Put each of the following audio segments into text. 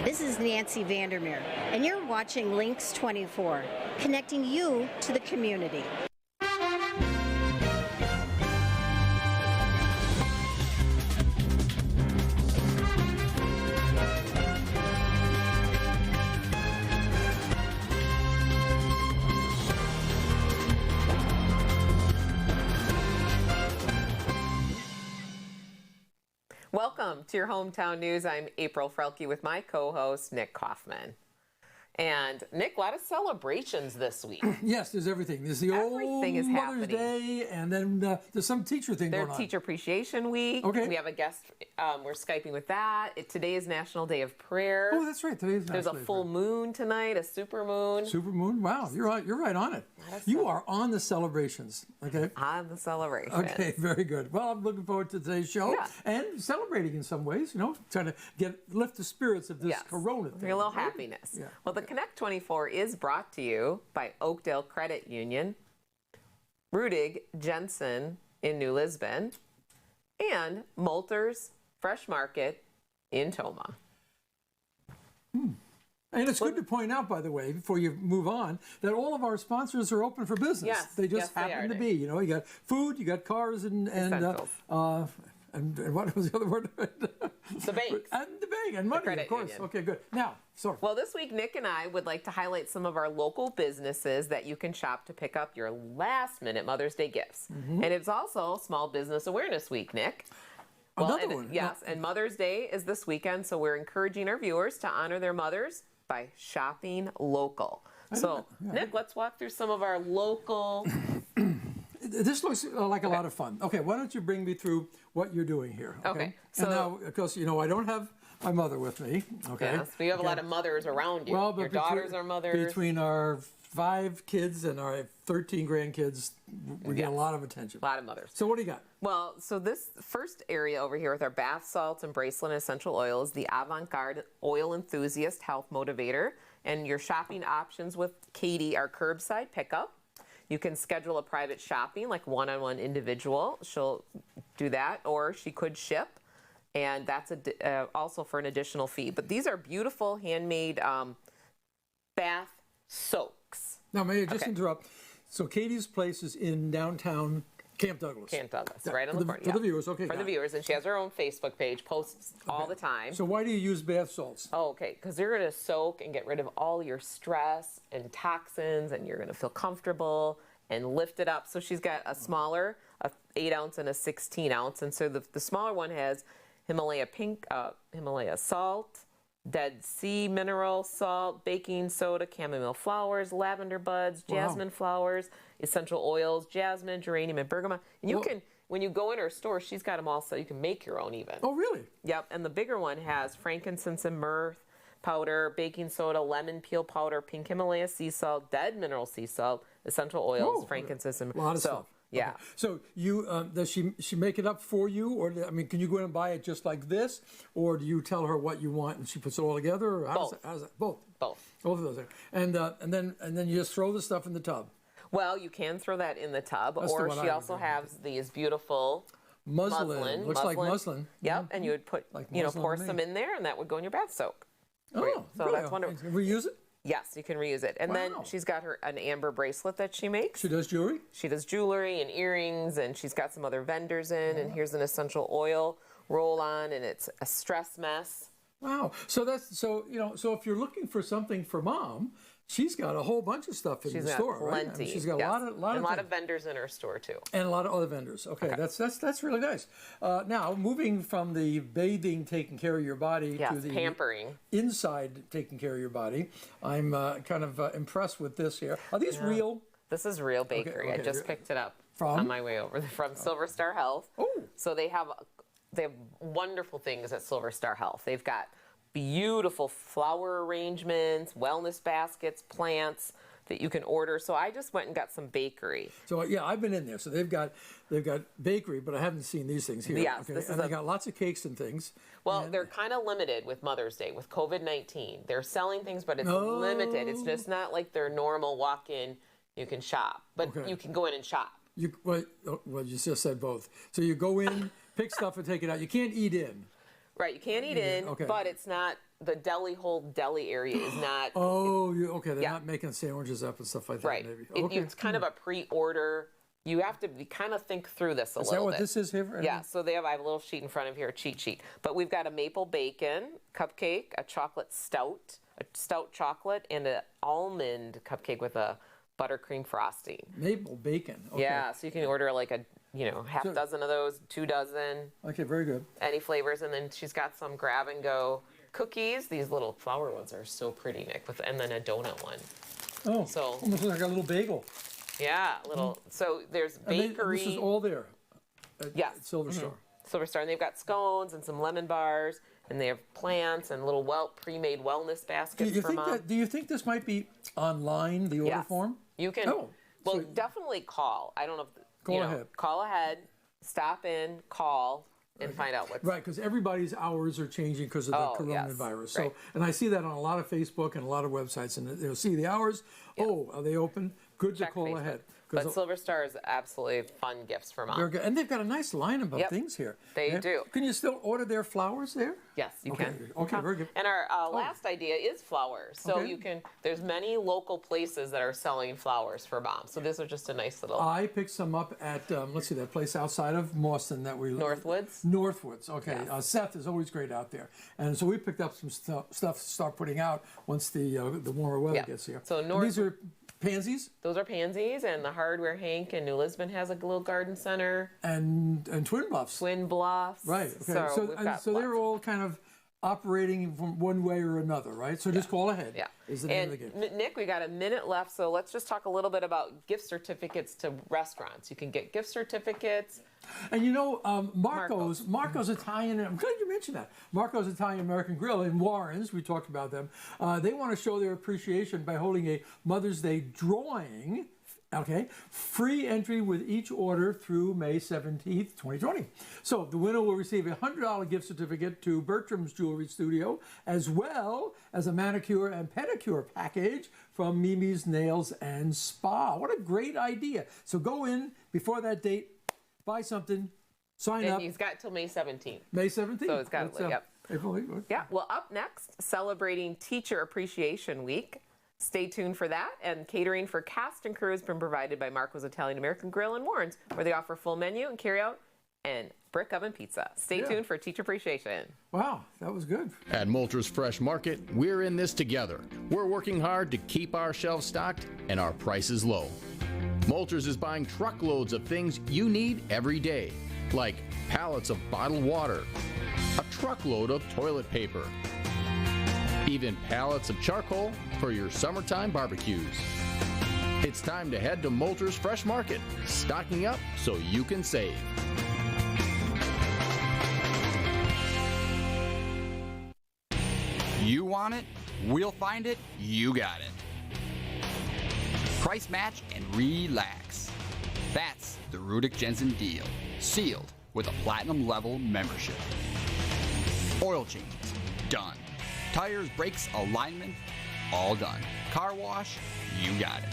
This is Nancy Vandermeer, and you're watching Lynxx 24, connecting you to the community. Welcome to your hometown news. I'm April Frelke with my co-host Nick Kaufman. And Nick, a lot of celebrations this week. Yes, there's everything. There's the Everything old is Mother's happening. Day, and then there's some teacher thing There's going on. Teacher Appreciation Week. Okay. We have a guest. We're Skyping with that. Today is National Day of Prayer. Oh, that's right. Today's There's a National Day full for- moon tonight, a super moon. Super moon. Wow, you're right on it. You are on the celebrations. Okay. On the celebration. Okay, very good. Well, I'm looking forward to today's show Yeah. and celebrating in some ways. You know, trying to lift the spirits of this Yes. Corona thing. A little happiness. Yeah. Well, the Connect 24 is brought to you by Oakdale Credit Union, Rudig Jensen in New Lisbon, and Moulter's Fresh Market in Toma. And it's good to point out, by the way, before you move on, that all of our sponsors are open for business. Yes, They just yes, they happen are, to Nick. be. You know, you got food, you got cars, and what was the other word? The banks. And the bank and money, credit of course. union. Okay, good. Now, so Well, this week, Nick and I would like to highlight some of our local businesses that you can shop to pick up your last-minute Mother's Day gifts. And it's also Small Business Awareness Week, Nick. Another and, one. Yes, and Mother's Day is this weekend, so we're encouraging our viewers to honor their mothers by shopping local. So, Nick, let's walk through some of our local... This looks like a lot of fun. Okay, why don't you bring me through what you're doing here? Okay, So now, of course, you know I don't have my mother with me. Okay. Yes, we have a lot of mothers around you. Well, but Your daughters are mothers. Between our 5 kids and our 13 grandkids, we get a lot of attention. A lot of mothers. So what do you got? Well, so this first area over here with our bath salts and bracelet and essential oils, the Avant-Garde Oil Enthusiast Health Motivator, and your shopping options with Katie are curbside pickup. You can schedule a private shopping, like one-on-one individual. She'll do that, or she could ship, and that's also for an additional fee. But these are beautiful handmade bath soaks. Now, may I just interrupt? So Katie's place is in downtown Camp Douglas. Camp Douglas, Yeah, right on for the the- corner. for the viewers, okay, For got the it. viewers, and she has her own Facebook page, posts all the time. So why do you use bath salts? Oh, okay, because you're going to soak and get rid of all your stress and toxins, and you're going to feel comfortable and lift it up. So she's got a smaller, a 8-ounce and a 16-ounce, and so the smaller one has Himalaya salt, Dead Sea mineral salt, baking soda, chamomile flowers, lavender buds, jasmine flowers, essential oils, jasmine, geranium, and bergamot. And you can, when you go in her store, she's got them all so you can make your own even. Oh, really? Yep, and the bigger one has frankincense and myrrh powder, baking soda, lemon peel powder, pink Himalaya sea salt, dead mineral sea salt, essential oils, frankincense, and A lot of stuff. Yeah. Okay. So you does she make it up for you, or I mean, can you go in and buy it just like this, or do you tell her what you want and she puts it all together? Or Both. How's that? Both. Both. Both of those things. And then you just throw the stuff in the tub. Well, you can throw that in the tub, That's the or one she I would also do. has these beautiful Muslin. Looks like muslin. Yep, and you would put, Like pour muslin to some me. in there, and that would go in your bath soak. Oh, So really? that's wonderful. Can we use it? Yes, you can reuse it. And then Wow. she's got an amber bracelet that she makes. She does jewelry. She does jewelry and earrings, and she's got some other vendors in. And here's an essential oil roll-on, and it's a stress mess. Wow. So so if you're looking for something for mom, she's got a whole bunch of stuff in She's the got store, right? plenty. I mean, she's got yes. a lot and of a lot of vendors in her store too. and a lot of other vendors. Okay, that's really nice. Now moving from the bathing, taking care of your body, Yes, to the pampering. inside, taking care of your body. I'm kind of impressed with this here. Are these real? This is Real Bakery. okay, I just good. picked it up From? on my way over from Silver Star Health. Oh. So they have wonderful things at Silver Star Health. They've got beautiful flower arrangements, wellness baskets, plants that you can order. So I just went and got some bakery. So yeah, I've been in there. So they've got bakery, but I haven't seen these things here. Yes, okay. this is and they got lots of cakes and things. Well, they're kind of limited with Mother's Day, with COVID-19. They're selling things, but it's limited. It's just not like their normal walk-in, you can shop. But you can go in and shop. You just said both. So you go in, pick stuff and take it out. You can't eat in. Right, you can't eat in, okay. but it's not, the whole deli area is not. Oh, okay. They're Yeah. not making sandwiches up and stuff like that. Right. Maybe. Okay. It's kind of a pre-order. You have to kind of think through this a little bit. Is that what this is here? Yeah, so I have a little sheet in front of here, a cheat sheet. But we've got a maple bacon cupcake, a chocolate stout, a stout chocolate, and an almond cupcake with a buttercream frosting. Maple bacon. Okay. Yeah, so you can order like a half dozen of those, 2 dozen. Okay, very good. Any flavors, and then she's got some grab and go cookies. These little flower ones are so pretty, Nick, and then a donut one. Oh, So- almost like a little bagel. Yeah, So there's bakery. This is all there. Yes. Silver Star. Silver Star, and they've got scones and some lemon bars, and they have plants and little pre-made wellness baskets for mom. Do you think this might be online, the order Yes. form? You can. Oh, Well, so- definitely call. I don't know. Call ahead. Call ahead. Stop in. Call and find out what's. Right, because everybody's hours are changing because of the Oh, yes. coronavirus. So, Right. and I see that on a lot of Facebook and a lot of websites, and they'll see the hours. Oh, are they open? Good Check to call Facebook. ahead. But Silver Star is absolutely fun gifts for mom. They're good. And they've got a nice lineup of Yep, things here. they Yeah. do. Can you still order their flowers there? Yes, you Okay, can. okay, very good. And our last idea is flowers. So Okay. there's many local places that are selling flowers for mom. So this is just a nice little. I picked some up at, let's see, that place outside of Mauston that we Northwoods? Northwoods, okay. Yes. Seth is always great out there. And so we picked up some stuff to start putting out once the warmer weather Yeah. gets here. So And these are pansies Those are pansies, and the Hardware Hank in New Lisbon has a little garden center. and Twin Bluffs. Twin Bluffs. Right, okay. So, we've got So they're lots. all kind of operating from one way or another, right? So just call ahead. Yeah. Is the name And of the game. Nick, we got a minute left, so let's just talk a little bit about gift certificates to restaurants. You can get gift certificates. And Marco's Italian, I'm glad you mentioned that. Marco's Italian American Grill in Warrens, we talked about them. They want to show their appreciation by holding a Mother's Day drawing. Okay, free entry with each order through May 17th, 2020. So the winner will receive a $100 gift certificate to Bertram's Jewelry Studio, as well as a manicure and pedicure package from Mimi's Nails and Spa. What a great idea. So go in before that date, buy something, sign And up. he's got till May 17th. May 17th. So it's got, That's, yep. April, Yeah, well, up next, celebrating Teacher Appreciation Week. Stay tuned for that. And catering for cast and crew has been provided by Marco's Italian American Grill in Warrens, where they offer full menu and carry out and brick oven pizza. Stay tuned for Teacher Appreciation. Wow, that was good. At Moulters Fresh Market, we're in this together. We're working hard to keep our shelves stocked and our prices low. Moulters is buying truckloads of things you need every day, like pallets of bottled water, a truckload of toilet paper, even pallets of charcoal for your summertime barbecues. It's time to head to Moulters Fresh Market, stocking up so you can save. You want it? We'll find it. You got it. Price match and relax. That's the Rudick Jensen deal, sealed with a platinum level membership. Oil changes, done. Tires, brakes, alignment, all done. Car wash, you got it.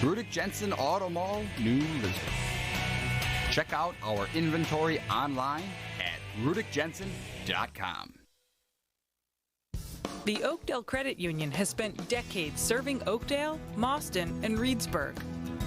Rudick Jensen Auto Mall, New Lisbon. Check out our inventory online at rudickjensen.com. The Oakdale Credit Union has spent decades serving Oakdale, Mauston, and Reedsburg.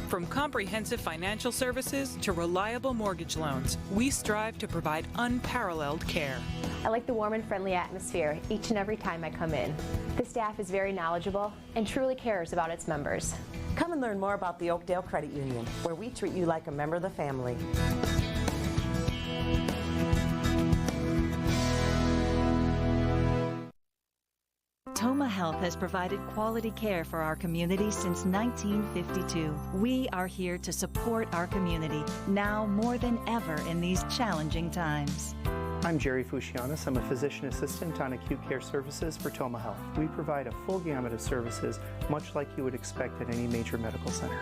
From comprehensive financial services to reliable mortgage loans, we strive to provide unparalleled care. I like the warm and friendly atmosphere each and every time I come in. The staff is very knowledgeable and truly cares about its members. Come and learn more about the Oakdale Credit Union, where we treat you like a member of the family. Toma Health has provided quality care for our community since 1952. We are here to support our community now more than ever in these challenging times. I'm Jerry Fucianis. I'm a physician assistant on acute care services for Toma Health. We provide a full gamut of services, much like you would expect at any major medical center.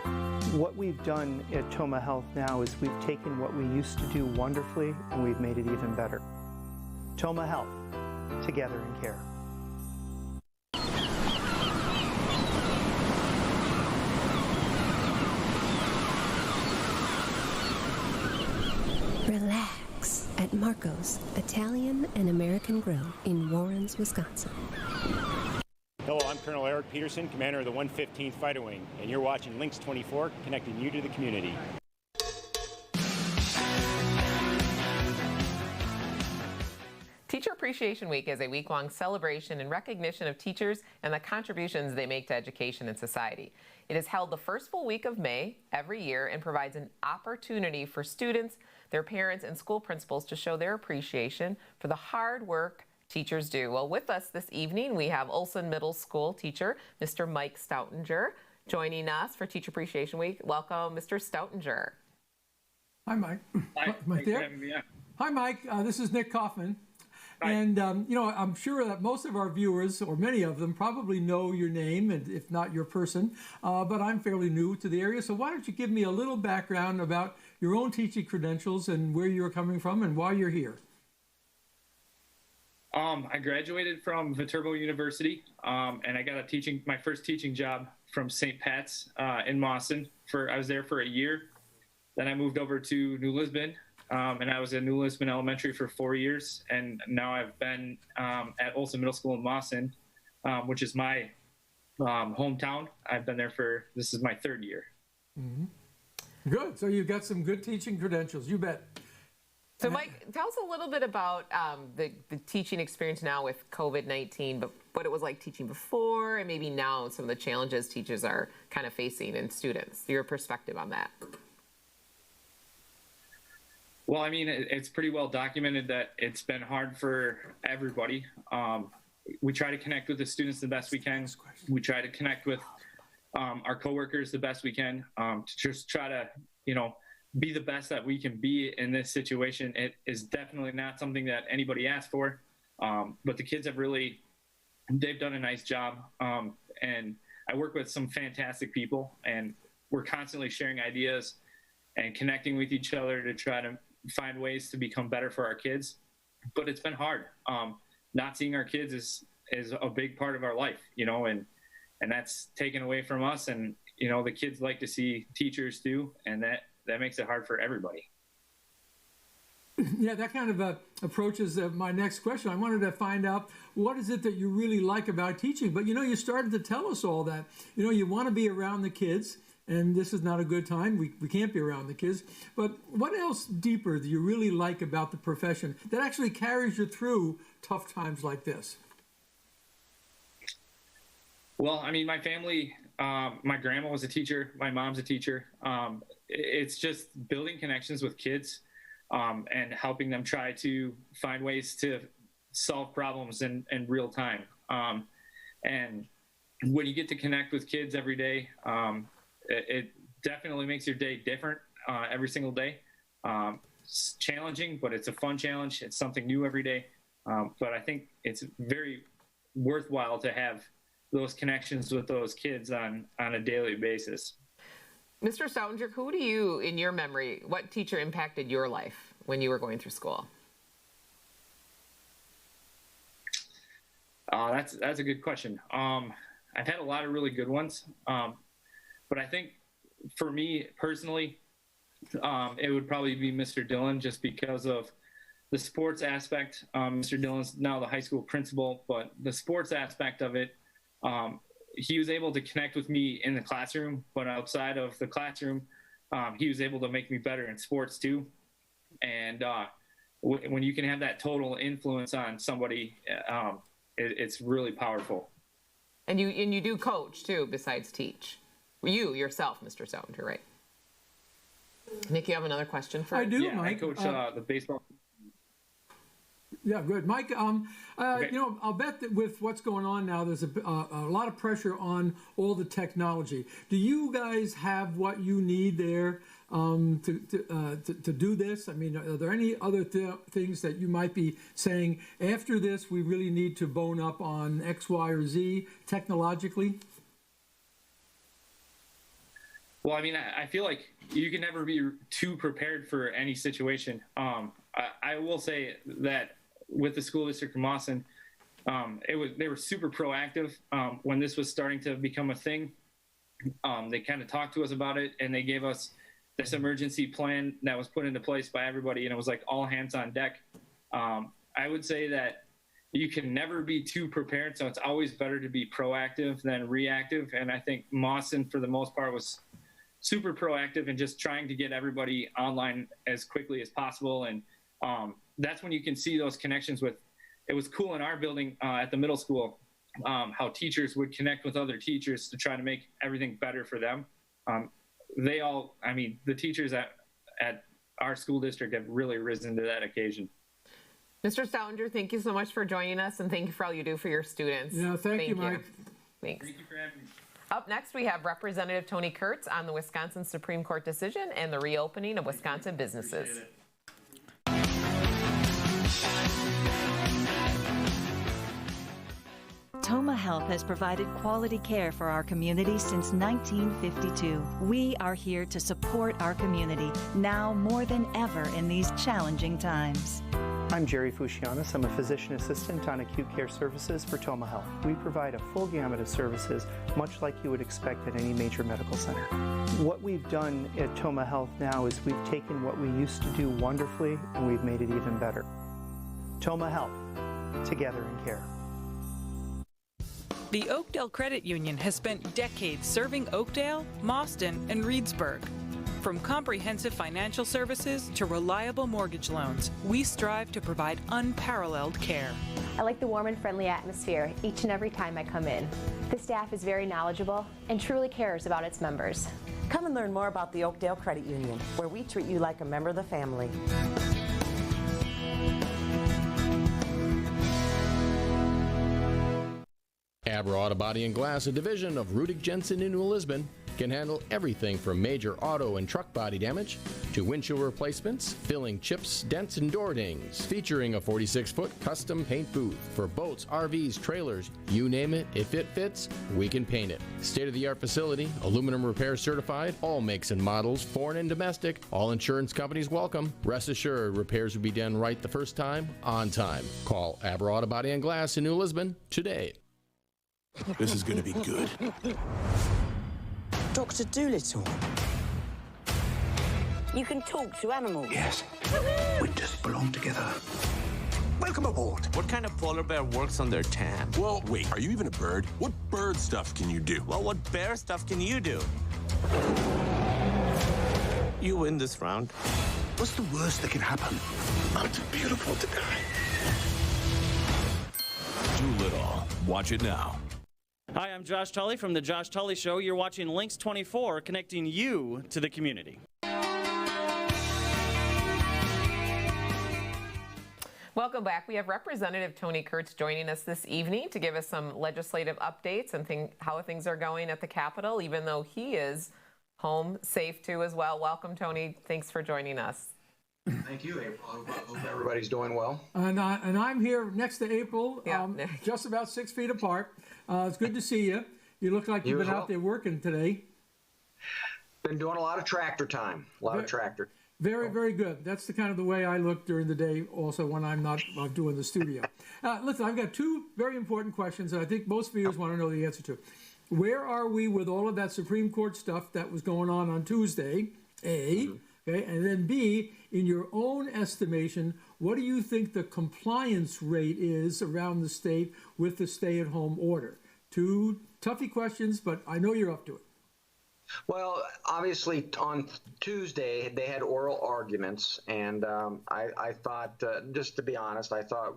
What we've done at Toma Health now is we've taken what we used to do wonderfully and we've made it even better. Toma Health, together in care. Relax. At Marco's Italian and American Grill in Warrens, Wisconsin. Hello, I'm Colonel Eric Peterson, commander of the 115th Fighter Wing, and you're watching Lynxx 24, connecting you to the community. Teacher Appreciation Week is a week-long celebration and recognition of teachers and the contributions they make to education and society. It is held the first full week of May every year and provides an opportunity for students, their parents, and school principals to show their appreciation for the hard work teachers do. Well, with us this evening, we have Olson Middle School teacher, Mr. Mike Stoughtenger, joining us for Teacher Appreciation Week. Welcome, Mr. Stoughtenger. Hi, Mike. Hi, Mike there? Hi, Mike. This is Nick Kaufman. Hi. And, I'm sure that most of our viewers, or many of them, probably know your name, and if not your person, but I'm fairly new to the area. So why don't you give me a little background about your own teaching credentials and where you're coming from and why you're here? I graduated from Viterbo University, and I got my first teaching job from St. Pat's in Mauston. I was there for a year. Then I moved over to New Lisbon, and I was at New Lisbon Elementary for 4 years. And now I've been at Olson Middle School in Mauston, which is my hometown. I've been there this is my third year. Mm-hmm. Good. So you've got some good teaching credentials. You bet. So, Mike, tell us a little bit about the teaching experience now with COVID-19, but what it was like teaching before and maybe now some of the challenges teachers are kind of facing and students, your perspective on that. Well, I mean, it's pretty well documented that it's been hard for everybody. We try to connect with the students the best we can. We try to connect with our coworkers the best we can to just try to, be the best that we can be in this situation. It is definitely not something that anybody asked for, but the kids they've done a nice job. And I work with some fantastic people, and we're constantly sharing ideas and connecting with each other to try to find ways to become better for our kids. But it's been hard. Not seeing our kids is a big part of our life, and that's taken away from us. And, the kids like to see teachers too, and that makes it hard for everybody. Yeah, that kind of approaches my next question. I wanted to find out, what is it that you really like about teaching? But, you started to tell us all that. You want to be around the kids, and this is not a good time. We can't be around the kids. But what else deeper do you really like about the profession that actually carries you through tough times like this? Well, I mean, my family, my grandma was a teacher. My mom's a teacher. It's just building connections with kids and helping them try to find ways to solve problems in real time. And when you get to connect with kids every day, it definitely makes your day different every single day. It's challenging, but it's a fun challenge. It's something new every day. But I think it's very worthwhile to have those connections with those kids on a daily basis. Mr. Stoughtenger, who do you, in your memory, what teacher impacted your life when you were going through school? That's a good question. I've had a lot of really good ones, but I think for me personally, it would probably be Mr. Dillon, just because of the sports aspect. Mr. Dillon's now the high school principal, but the sports aspect of it, he was able to connect with me in the classroom, but outside of the classroom, he was able to make me better in sports too. And when you can have that total influence on somebody, it's really powerful. And you do coach too, besides teach. You yourself, Mr. Stoughtenger, right? Nick, you have another question for? I do, yeah, Mike. I coach the baseball. Yeah, good. Mike, Okay. I'll bet that with what's going on now, there's a lot of pressure on all the technology. Do you guys have what you need there to do this? I mean, are there any other things that you might be saying after this we really need to bone up on X, Y, or Z technologically? Well, I mean, I feel like you can never be too prepared for any situation. I will say that with the school district of Mauston, they were super proactive when this was starting to become a thing. They kind of talked to us about it, and they gave us this emergency plan that was put into place by everybody, and it was like all hands on deck. I would say that you can never be too prepared, so it's always better to be proactive than reactive. And I think Mauston, for the most part, was super proactive and just trying to get everybody online as quickly as possible. And that's when you can see those connections with, it was cool in our building at the middle school, how teachers would connect with other teachers to try to make everything better for them. The teachers at our school district have really risen to that occasion. Mr. Stoughtenger, thank you so much for joining us, and thank you for all you do for your students. Yeah, thank you, Mike. Thanks. Thank you for having me. Up next, we have Representative Tony Kurtz on the Wisconsin Supreme Court decision and the reopening of Wisconsin businesses. Toma Health has provided quality care for our community since 1952. We are here to support our community now more than ever in these challenging times. I'm Jerry Fucianis. I'm a physician assistant on acute care services for Toma Health. We provide a full gamut of services, much like you would expect at any major medical center. What we've done at Toma Health now is we've taken what we used to do wonderfully and we've made it even better. Toma Health, together in care. The Oakdale Credit Union has spent decades serving Oakdale, Mauston, and Reedsburg. From comprehensive financial services to reliable mortgage loans, we strive to provide unparalleled care. I like the warm and friendly atmosphere each and every time I come in. The staff is very knowledgeable and truly cares about its members. Come and learn more about the Oakdale Credit Union, where we treat you like a member of the family. Abra Auto Body and Glass, a division of Rudick Jensen in New Lisbon, can handle everything from major auto and truck body damage to windshield replacements, filling chips, dents, and door dings, featuring a 46-foot custom paint booth for boats, RVs, trailers, you name it. If it fits, we can paint it. State-of-the-art facility, aluminum repair certified, all makes and models, foreign and domestic, all insurance companies welcome. Rest assured, repairs will be done right the first time, on time. Call Abra Auto Body and Glass in New Lisbon today. This is going to be good. Dr. Doolittle. You can talk to animals. Yes. We just belong together. Welcome aboard. What kind of polar bear works on their tan? Well, wait, are you even a bird? What bird stuff can you do? Well, what bear stuff can you do? You win this round. What's the worst that can happen? I'm too beautiful to die. Doolittle. Watch it now. Hi, I'm Josh Tully from The Josh Tully Show. You're watching Lynxx 24, connecting you to the community. Welcome back. We have Representative Tony Kurtz joining us this evening to give us some legislative updates and how things are going at the Capitol, even though he is home safe too as well. Welcome, Tony. Thanks for joining us. Thank you, April. I hope everybody's doing well. And I'm here next to April, just about 6 feet apart. It's good to see you. You look like you've been out there working today. Been doing a lot of tractor time. A lot of tractor. Very, very good. That's the kind of the way I look during the day also when I'm not doing the studio. Listen, I've got two very important questions that I think most viewers want to know the answer to. Where are we with all of that Supreme Court stuff that was going on Tuesday, A? Okay, and then B, in your own estimation, what do you think the compliance rate is around the state with the stay-at-home order? Two toughy questions, but I know you're up to it. Well, obviously on Tuesday they had oral arguments, and I thought, just to be honest, I thought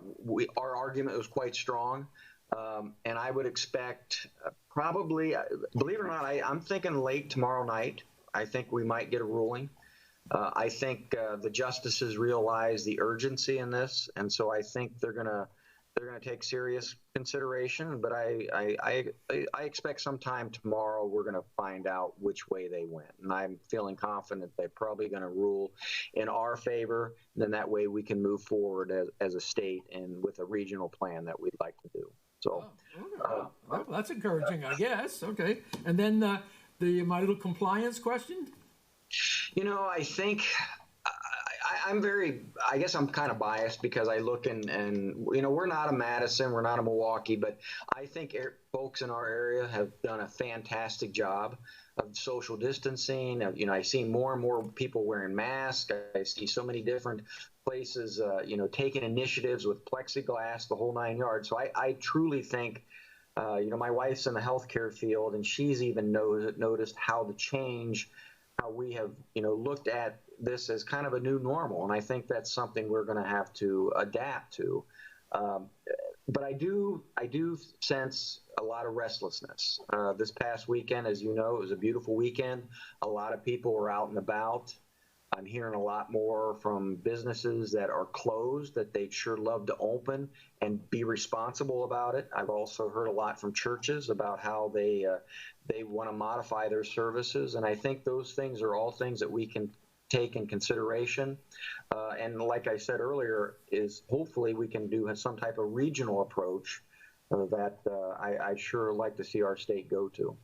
our argument was quite strong, and I would expect probably, believe it or not, I'm thinking late tomorrow night. I think we might get a ruling. I think the justices realize the urgency in this, and so I think they're gonna take serious consideration. But I expect sometime tomorrow we're gonna find out which way they went, and I'm feeling confident they're probably gonna rule in our favor. Then that way we can move forward as a state and with a regional plan that we'd like to do. So, well, that's encouraging, I guess. Okay, and then my little compliance question. You know, I think I guess I'm kind of biased because I look and we're not a Madison, we're not a Milwaukee, but I think folks in our area have done a fantastic job of social distancing. I see more and more people wearing masks. I see so many different places, taking initiatives with plexiglass, the whole 9 yards. So I truly think, my wife's in the healthcare field, and she's even noticed how we have, looked at this as kind of a new normal. And I think that's something we're going to have to adapt to. But I do sense a lot of restlessness. This past weekend, as you know, it was a beautiful weekend. A lot of people were out and about. I'm hearing a lot more from businesses that are closed that they'd sure love to open and be responsible about it. I've also heard a lot from churches about how they want to modify their services. And I think those things are all things that we can take in consideration. And like I said earlier, is hopefully we can do some type of regional approach that I sure like to see our state go to.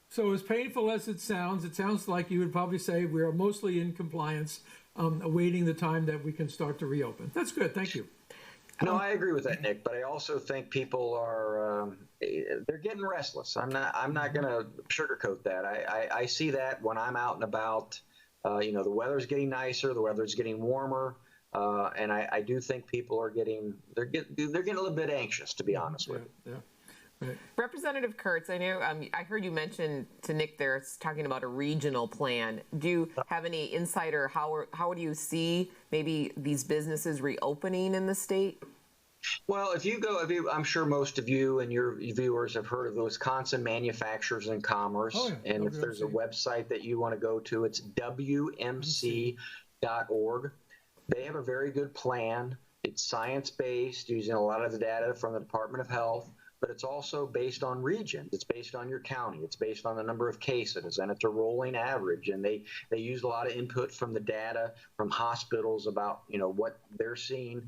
So as painful as it sounds like you would probably say we are mostly in compliance, awaiting the time that we can start to reopen. That's good. Thank you. No, I agree with that, Nick. But I also think people are they're getting restless. I'm not going to sugarcoat that. I see that when I'm out and about. The weather's getting nicer. The weather's getting warmer. And I do think people are getting a little bit anxious, to be honest with you. Yeah. Right. Representative Kurtz, I know I heard you mention to Nick there, it's talking about a regional plan. Do you have any insight, or how do you see maybe these businesses reopening in the state? Well, I'm sure most of you and your viewers have heard of the Wisconsin Manufacturers and Commerce. Oh, yeah. And if there's a website that you want to go to, it's WMC.org. They have a very good plan. It's science-based, using a lot of the data from the Department of Health. But it's also based on region. It's based on your county. It's based on the number of cases, and it's a rolling average. And they use a lot of input from the data from hospitals about what they're seeing.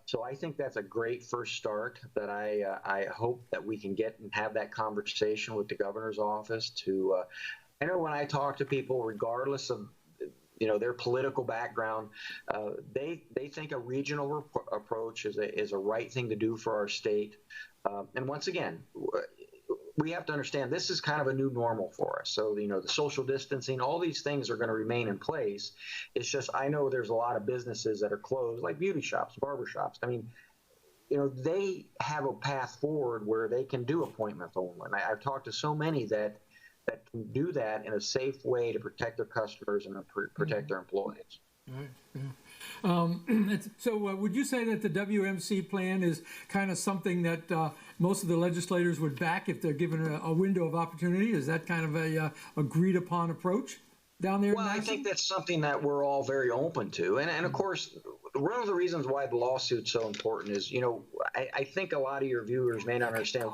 So I think that's a great first start. That I hope that we can get and have that conversation with the governor's office. I know when I talk to people, regardless of their political background, they think a regional approach is a right thing to do for our state. And once again, we have to understand this is kind of a new normal for us. So, the social distancing, all these things are going to remain in place. It's just, I know there's a lot of businesses that are closed, like beauty shops, barber shops. I mean, they have a path forward where they can do appointments only. And I've talked to so many that can do that in a safe way to protect their customers and protect their employees. Right. Yeah. So would you say that the WMC plan is kind of something that most of the legislators would back if they're given a window of opportunity? Is that kind of a agreed upon approach down there? Well, I think that's something that we're all very open to. And of course, one of the reasons why the lawsuit's so important is, I think a lot of your viewers may not understand,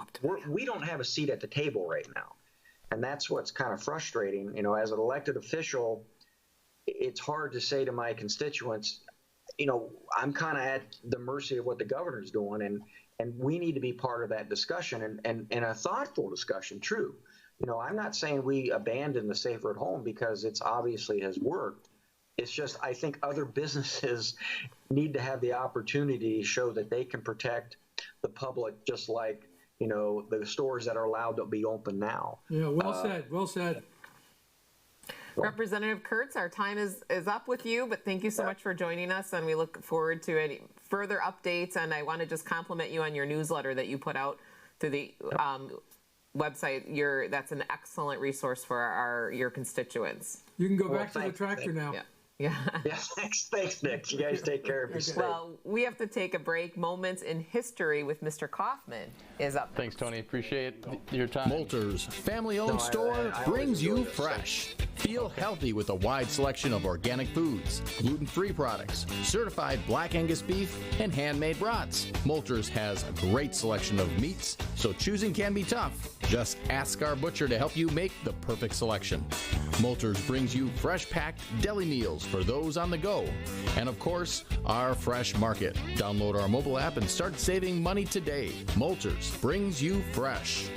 we don't have a seat at the table right now. And that's what's kind of frustrating. As an elected official, it's hard to say to my constituents, I'm kind of at the mercy of what the governor's doing, and we need to be part of that discussion and a thoughtful discussion, true. I'm not saying we abandon the Safer at Home because it's obviously has worked. It's just I think other businesses need to have the opportunity to show that they can protect the public just like, the stores that are allowed to be open now. Yeah, well said. Representative Kurtz, our time is up with you, but thank you so much for joining us, and we look forward to any further updates. And I want to just compliment you on your newsletter that you put out through the website. That's an excellent resource for your constituents. You can go back to the tractor now. Yeah. Thanks, Nick. You guys take care of yourself. Well, we have to take a break. Moments in History with Mr. Kaufman is up. Thanks, Tony. Appreciate your time. Moulters, family-owned store, brings you fresh. Feel healthy with a wide selection of organic foods, gluten-free products, certified Black Angus beef, and handmade brats. Moulters has a great selection of meats, so choosing can be tough. Just ask our butcher to help you make the perfect selection. Moulters brings you fresh-packed deli meals for those on the go. And of course, our fresh market. Download our mobile app and start saving money today. Moulters brings you fresh.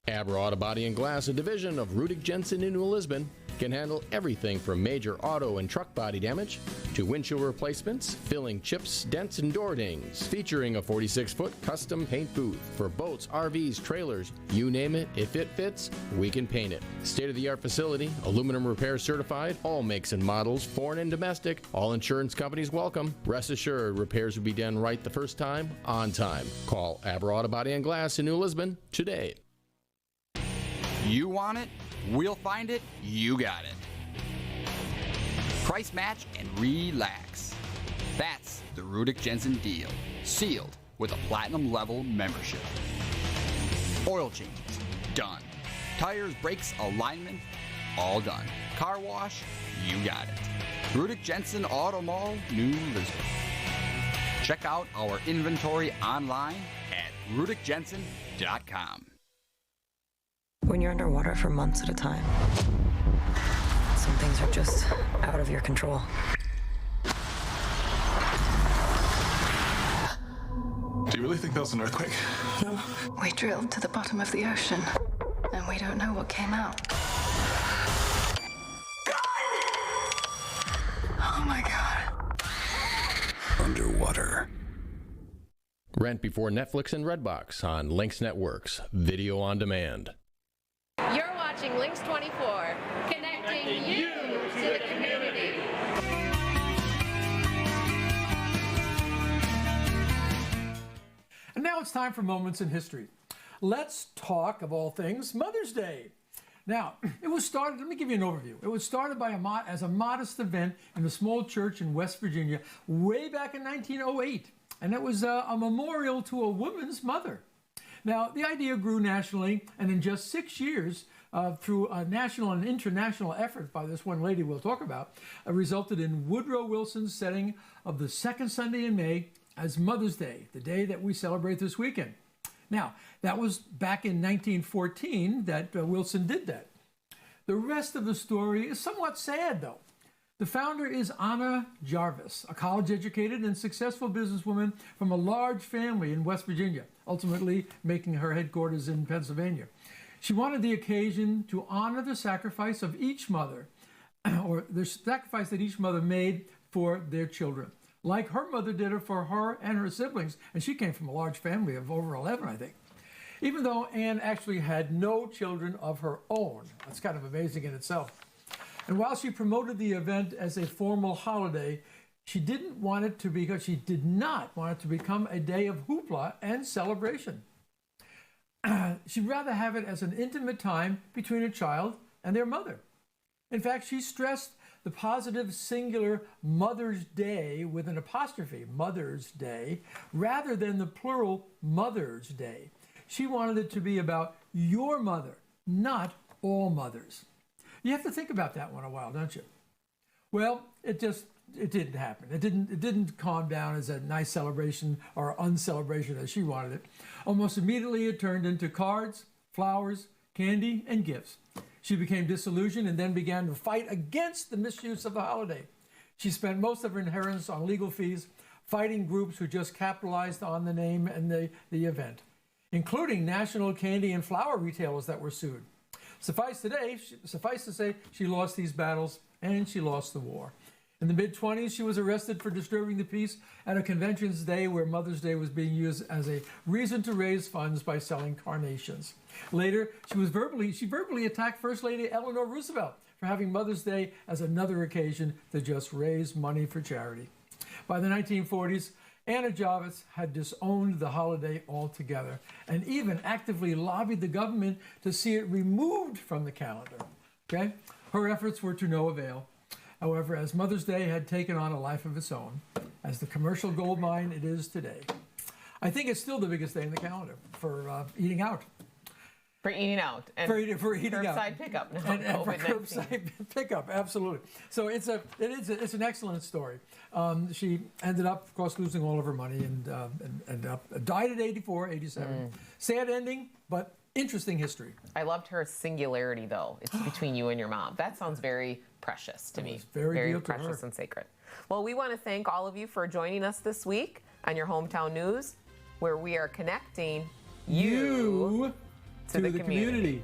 Abra Auto Body and Glass, a division of Rudick Jensen in New Lisbon, can handle everything from major auto and truck body damage to windshield replacements, filling chips, dents, and door dings. Featuring a 46-foot custom paint booth for boats, RVs, trailers, you name it, if it fits, we can paint it. State-of-the-art facility, aluminum repair certified, all makes and models, foreign and domestic, all insurance companies welcome. Rest assured, repairs will be done right the first time, on time. Call Abra Auto Body and Glass in New Lisbon today. You want it? We'll find it. You got it. Price match and relax. That's the Rudick Jensen deal. Sealed with a platinum level membership. Oil changes, done. Tires, brakes, alignment, all done. Car wash, you got it. Rudick Jensen Auto Mall, New Lisbon. Check out our inventory online at rudickjensen.com. When you're underwater for months at a time, some things are just out of your control. Do you really think that was an earthquake? No. We drilled to the bottom of the ocean, and we don't know what came out. Oh my God. Underwater. Rent before Netflix and Redbox on Lynxx Networks. Video on demand. You're watching Lynxx 24, connecting you to the community. And now it's time for Moments in History. Let's talk, of all things, Mother's Day. Now, it was started, let me give you an overview. It was started by as a modest event in a small church in West Virginia way back in 1908. And it was a memorial to a woman's mother. Now, the idea grew nationally, and in just 6 years, through a national and international effort by this one lady we'll talk about, resulted in Woodrow Wilson's setting of the second Sunday in May as Mother's Day, the day that we celebrate this weekend. Now, that was back in 1914 that Wilson did that. The rest of the story is somewhat sad, though. The founder is Anna Jarvis, a college-educated and successful businesswoman from a large family in West Virginia, ultimately making her headquarters in Pennsylvania. She wanted the occasion to honor the sacrifice of each mother, or the sacrifice that each mother made for their children, like her mother did it for her and her siblings, and she came from a large family of over 11, I think. Even though Anne actually had no children of her own. That's kind of amazing in itself. And while she promoted the event as a formal holiday, she did not want it to become a day of hoopla and celebration. She'd rather have it as an intimate time between a child and their mother. In fact, she stressed the positive singular Mother's Day with an apostrophe, Mother's Day, rather than the plural Mother's Day. She wanted it to be about your mother, not all mothers. You have to think about that one a while, don't you? Well, it didn't happen. It didn't calm down as a nice celebration or uncelebration as she wanted it. Almost immediately, it turned into cards, flowers, candy, and gifts. She became disillusioned and then began to fight against the misuse of the holiday. She spent most of her inheritance on legal fees, fighting groups who just capitalized on the name and the event, including national candy and flower retailers that were sued. Suffice to say, she lost these battles and she lost the war. In the mid-20s, she was arrested for disturbing the peace at a conventions day where Mother's Day was being used as a reason to raise funds by selling carnations. Later, she verbally attacked First Lady Eleanor Roosevelt for having Mother's Day as another occasion to just raise money for charity. By the 1940s, Anna Jarvis had disowned the holiday altogether and even actively lobbied the government to see it removed from the calendar. Okay? Her efforts were to no avail. However, as Mother's Day had taken on a life of its own, as the commercial goldmine it is today, I think it's still the biggest day in the calendar for eating out. For eating out. And for eating out. Curbside pickup. And for curbside pickup, absolutely. So it's an excellent story. She ended up, of course, losing all of her money and died at 87. Sad ending, but interesting history. I loved her singularity, though. It's between you and your mom. That sounds very precious to me. Very precious and sacred. Well, we want to thank all of you for joining us this week on your Hometown News, where we are connecting you to the community.